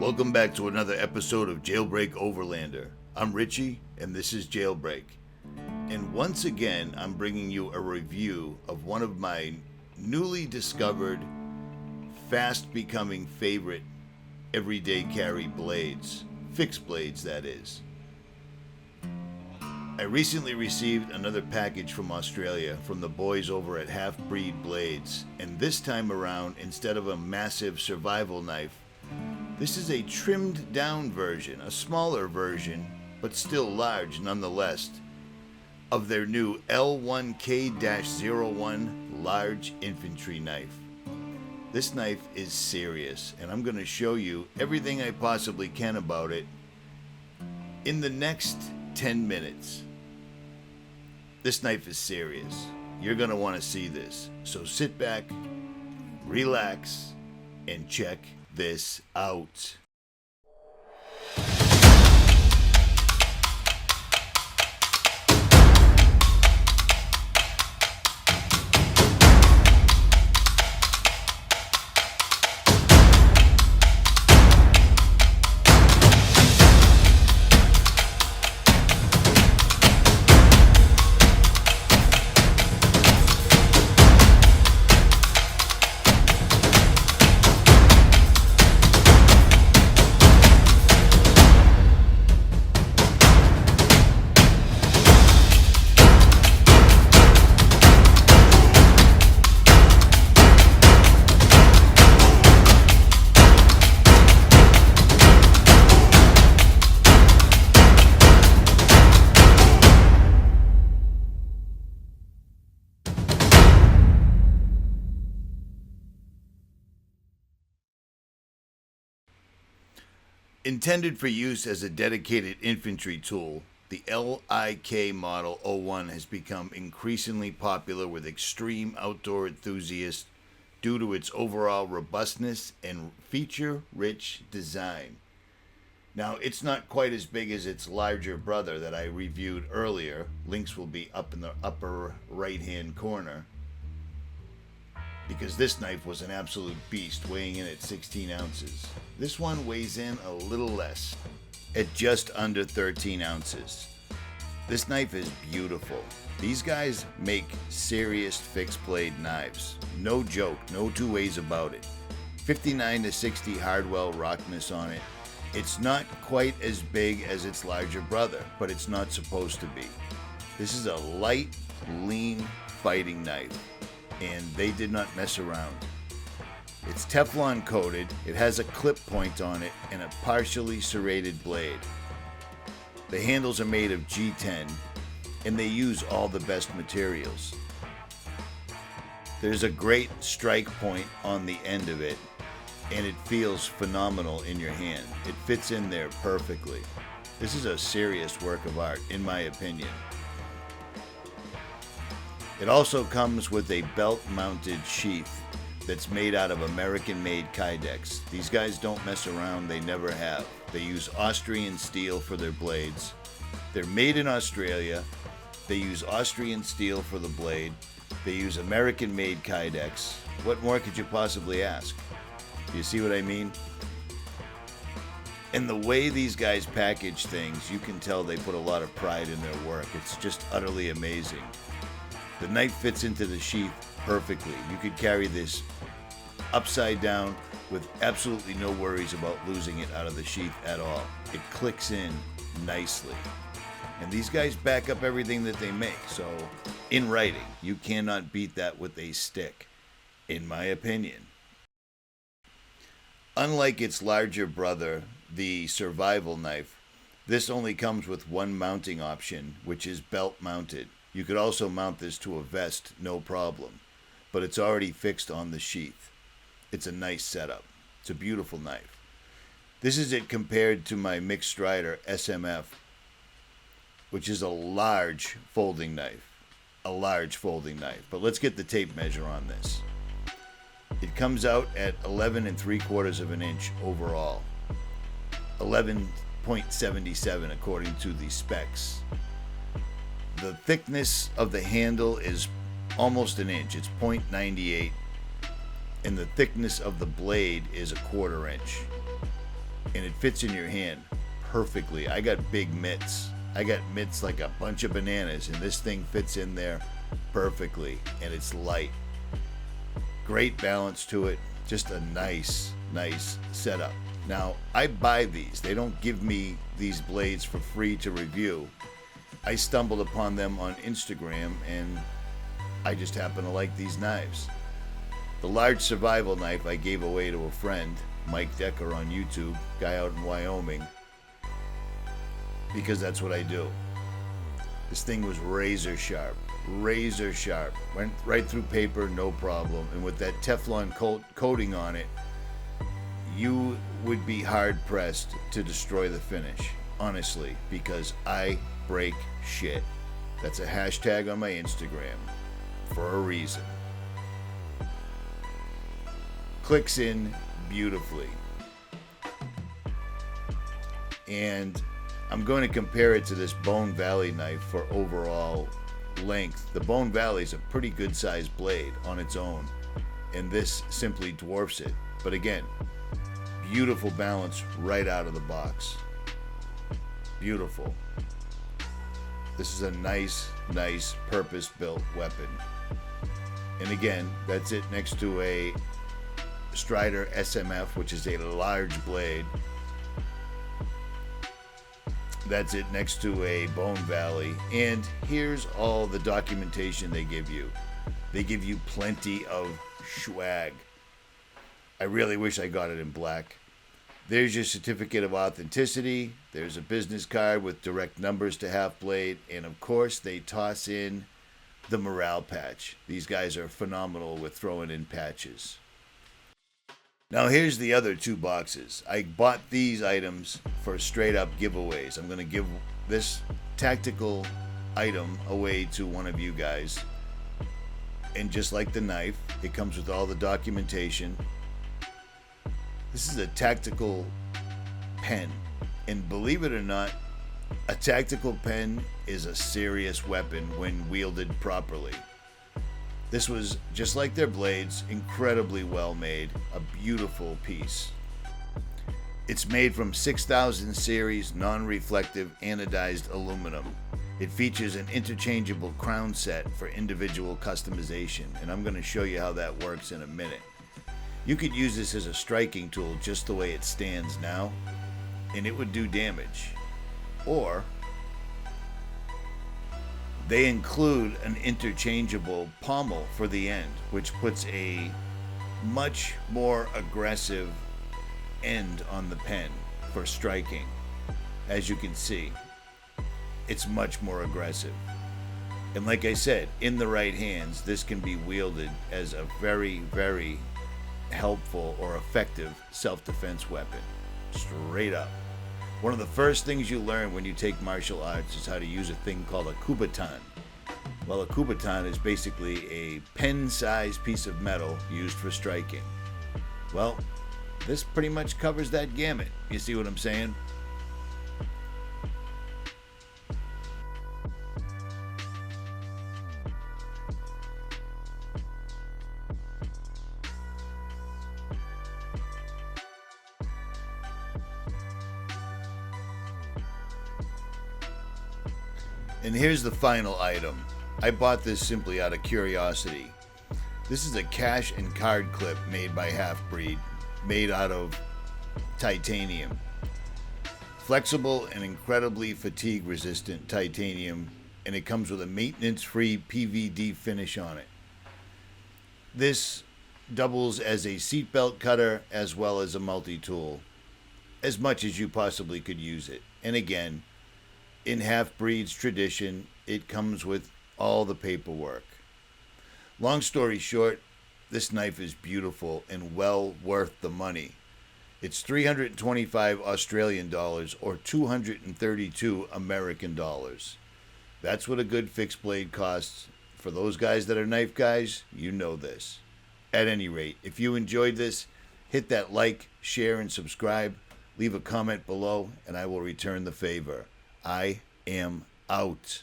Welcome back to another episode of Jailbreak Overlander. I'm Richie, and this is Jailbreak. And once again, I'm bringing you a review of one of my newly discovered, fast becoming favorite everyday carry blades. Fixed blades, that is. I recently received another package from Australia from the boys over at HalfBreed Blades, and this time around, instead of a massive survival knife, this is a trimmed down version, a smaller version, but still large nonetheless, of their new L1K-01 large infantry knife. This knife is serious, and I'm going to show you everything I possibly can about it in the next 10 minutes. This knife is serious. You're going to want to see this. So sit back, relax, and check this out. Intended for use as a dedicated infantry tool, the LIK Model 01 has become increasingly popular with extreme outdoor enthusiasts due to its overall robustness and feature-rich design. Now, it's not quite as big as its larger brother that I reviewed earlier. Links will be up in the upper right-hand corner, because this knife was an absolute beast, weighing in at 16 ounces. This one weighs in a little less, at just under 13 ounces. This knife is beautiful. These guys make serious fixed blade knives. No joke, no two ways about it. 59 to 60 hardwell rockness on it. It's not quite as big as its larger brother, but it's not supposed to be. This is a light, lean fighting knife, and they did not mess around. It's Teflon coated, it has a clip point on it, and a partially serrated blade. The handles are made of G10, and they use all the best materials. There's a great strike point on the end of it, and it feels phenomenal in your hand. It fits in there perfectly. This is a serious work of art, in my opinion. It also comes with a belt-mounted sheath that's made out of American-made Kydex. These guys don't mess around, they never have. They use Austrian steel for their blades. They're made in Australia. They use Austrian steel for the blade. They use American-made Kydex. What more could you possibly ask? Do you see what I mean? And the way these guys package things, you can tell they put a lot of pride in their work. It's just utterly amazing. The knife fits into the sheath perfectly. You could carry this upside down with absolutely no worries about losing it out of the sheath at all. It clicks in nicely. And these guys back up everything that they make, so in writing, you cannot beat that with a stick, in my opinion. Unlike its larger brother, the survival knife, this only comes with one mounting option, which is belt mounted. You could also mount this to a vest, no problem, but it's already fixed on the sheath. It's a nice setup. It's a beautiful knife. This is it compared to my Mixed Strider SMF, which is a large folding knife. But let's get the tape measure on this. It comes out at 11 3/4 of an inch overall. 11.77 according to the specs. The thickness of the handle is almost an inch. It's 0.98, and the thickness of the blade is 1/4 inch. and it fits in your hand perfectly. I got big mitts. I got mitts like a bunch of bananas, and this thing fits in there perfectly, and it's light. Great balance to it. Just a nice setup. Now, I buy these. They don't give me these blades for free to review. I stumbled upon them on Instagram, and I just happen to like these knives. The large survival knife I gave away to a friend, Mike Decker on YouTube, guy out in Wyoming, because that's what I do. This thing was razor sharp. Went right through paper, no problem. And with that Teflon coating on it, you would be hard pressed to destroy the finish, honestly, because I break shit. That's a hashtag on my Instagram for a reason. Clicks in beautifully. And I'm going to compare it to this Bone Valley knife for overall length. The Bone Valley is a pretty good sized blade on its own, and this simply dwarfs it. But again, beautiful balance right out of the box. Beautiful. This is a nice purpose-built weapon. And again, that's it next to a Strider SMF, which is a large blade. That's it next to a Bone Valley. And here's all the documentation they give you. They give you plenty of swag. I really wish I got it in black. There's your certificate of authenticity. There's a business card with direct numbers to HalfBreed. And of course, they toss in the morale patch. These guys are phenomenal with throwing in patches. Now here's the other two boxes. I bought these items for straight up giveaways. I'm going to give this tactical item away to one of you guys. And just like the knife, it comes with all the documentation. This is a tactical pen. And believe it or not, a tactical pen is a serious weapon when wielded properly. This was, just like their blades, incredibly well made, a beautiful piece. It's made from 6000 series non-reflective anodized aluminum. It features an interchangeable crown set for individual customization, and I'm going to show you how that works in a minute. You could use this as a striking tool just the way it stands now, and it would do damage. Or they include an interchangeable pommel for the end, which puts a much more aggressive end on the pen for striking. As you can see, it's much more aggressive. And like I said, in the right hands, this can be wielded as a very helpful or effective self-defense weapon. Straight up. One of the first things you learn when you take martial arts is how to use a thing called a Kubaton. Well, a Kubaton is basically a pen-sized piece of metal used for striking. Well, this pretty much covers that gamut. You see what I'm saying? And here's the final item. I bought this simply out of curiosity. This is a cash and card clip made by HalfBreed, made out of titanium. Flexible and incredibly fatigue resistant titanium, and it comes with a maintenance-free PVD finish on it. This doubles as a seatbelt cutter as well as a multi-tool, as much as you possibly could use it. And again, in HalfBreed's tradition, it comes with all the paperwork. Long story short, this knife is beautiful and well worth the money. It's 325 Australian dollars or 232 American dollars. That's what a good fixed blade costs. For those guys that are knife guys, you know this. At any rate, if you enjoyed this, hit that like, share, and subscribe. Leave a comment below, and I will return the favor. I am out.